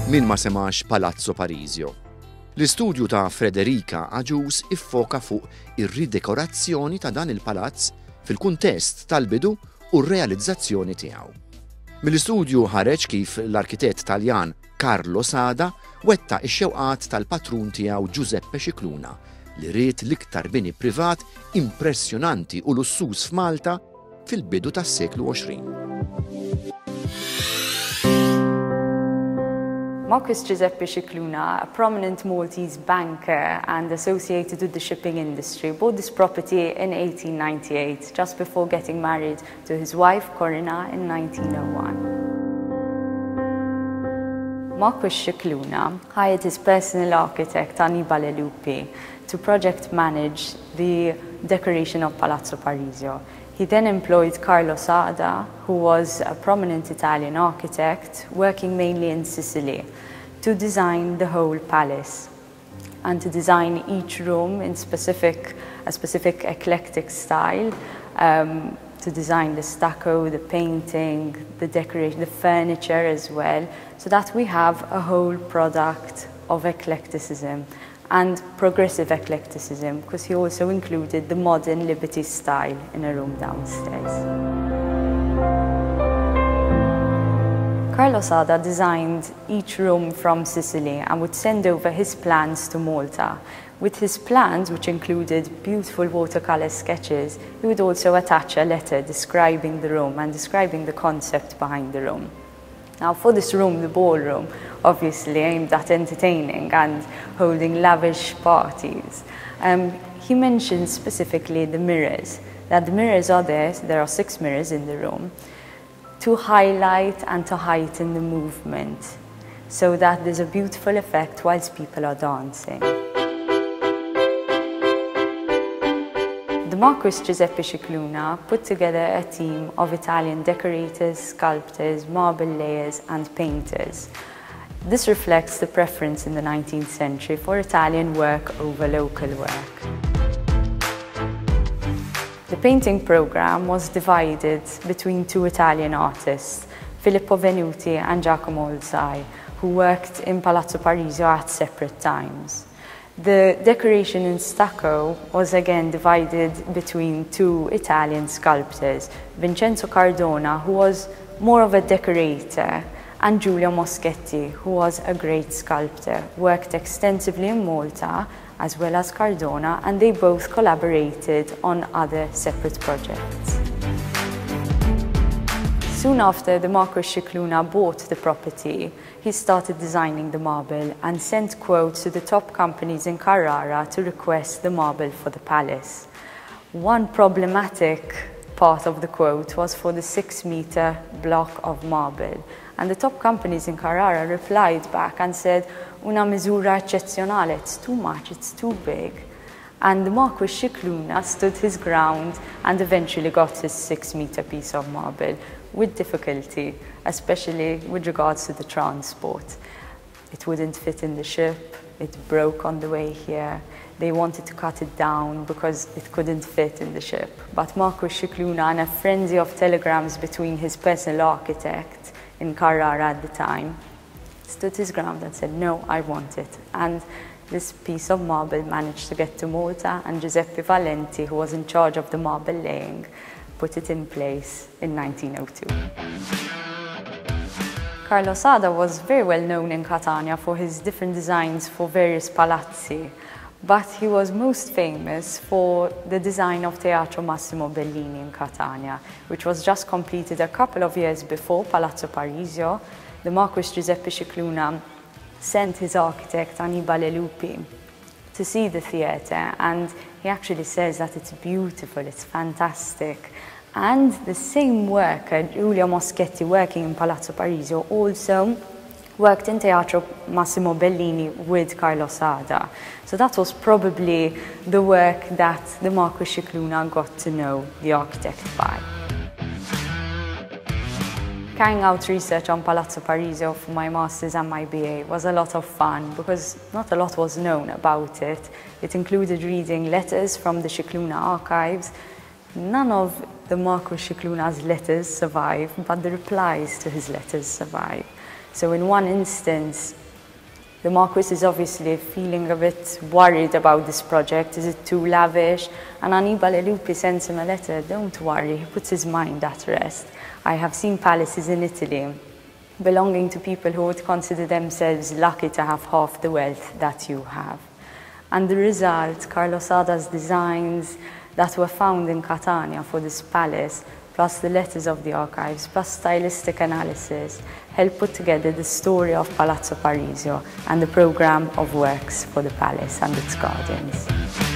Min ma semax Palazzo Parisio. L-istudju ta' Federica Agius iffoka fuq ir-ridekorazzjoni ta' dan il-palazz fil-kuntest tal-bidu u r-realizzazzjoni tiegħu. Mill-istudju ħareġ kif l-arkitett Taljan Carlo Sada wetta x-xewqat tal-patrun tiegħu Giuseppe Scicluna li ried l-iktar bini privat impressjonanti u lussuż f'Malta fil-bidu tas-seklu 20. Marcus Giuseppe Scicluna, a prominent Maltese banker and associated with the shipping industry, bought this property in 1898, just before getting married to his wife Corinna in 1901. Marcus Scicluna hired his personal architect Annibale Lupi to project manage the decoration of Palazzo Parisio. He then employed Carlo Sada, who was a prominent Italian architect working mainly in Sicily, to design the whole palace and to design each room in a specific eclectic style, to design the stucco, the painting, the decoration, the furniture as well, so that we have a whole product of eclecticism and progressive eclecticism, because he also included the modern Liberty style in a room downstairs. Carlo Sada designed each room from Sicily and would send over his plans to Malta. With his plans, which included beautiful watercolor sketches, he would also attach a letter describing the room and describing the concept behind the room. Now, for this room, the ballroom, obviously aimed at entertaining and holding lavish parties, he mentions specifically the mirrors, that the mirrors are there are 6 mirrors in the room, to highlight and to heighten the movement, so that there's a beautiful effect whilst people are dancing. The Marcus Giuseppe Scicluna put together a team of Italian decorators, sculptors, marble layers and painters. This reflects the preference in the 19th century for Italian work over local work. The painting program was divided between 2 Italian artists, Filippo Venuti and Giacomo Olzai, who worked in Palazzo Parisio at separate times. The decoration in stucco was again divided between 2 Italian sculptors, Vincenzo Cardona, who was more of a decorator, and Giulio Moschetti, who was a great sculptor, worked extensively in Malta as well as Cardona, and they both collaborated on other separate projects. Soon after the Marcus Scicluna bought the property, he started designing the marble and sent quotes to the top companies in Carrara to request the marble for the palace. One problematic part of the quote was for the 6-meter block of marble, and the top companies in Carrara replied back and said, "Una misura eccezionale, it's too much, it's too big." And the Marcus Scicluna stood his ground and eventually got his 6-meter piece of marble with difficulty, especially with regards to the transport. It wouldn't fit in the ship, it broke on the way here. They wanted to cut it down because it couldn't fit in the ship. But Marcus Scicluna, in a frenzy of telegrams between his personal architect in Carrara at the time, stood his ground and said, "No, I want it." And this piece of marble managed to get to Malta, and Giuseppe Valenti, who was in charge of the marble laying, put it in place in 1902. Carlo Sada was very well known in Catania for his different designs for various palazzi, but he was most famous for the design of Teatro Massimo Bellini in Catania, which was just completed a couple of years before Palazzo Parisio. The Marcus Giuseppe Scicluna sent his architect Annibale Lupi to see the theatre, and he actually says that it's beautiful, it's fantastic. And the same worker, Giulio Moschetti, working in Palazzo Parisio, also worked in Teatro Massimo Bellini with Carlo Sada. So that was probably the work that the Marcus Scicluna got to know the architect by. Carrying out research on Palazzo Parisio for my master's and my BA was a lot of fun because not a lot was known about it. It included reading letters from the Scicluna archives. None of the Marcus Scicluna's letters survive, but the replies to his letters survive. So in one instance, the Marquis is obviously feeling a bit worried about this project. Is it too lavish? And Annibale Lupi sends him a letter, don't worry, he puts his mind at rest. I have seen palaces in Italy belonging to people who would consider themselves lucky to have half the wealth that you have. And the result, Carlo Sada's designs that were found in Catania for this palace, plus the letters of the archives, plus stylistic analysis, helped put together the story of Palazzo Parisio and the program of works for the palace and its gardens.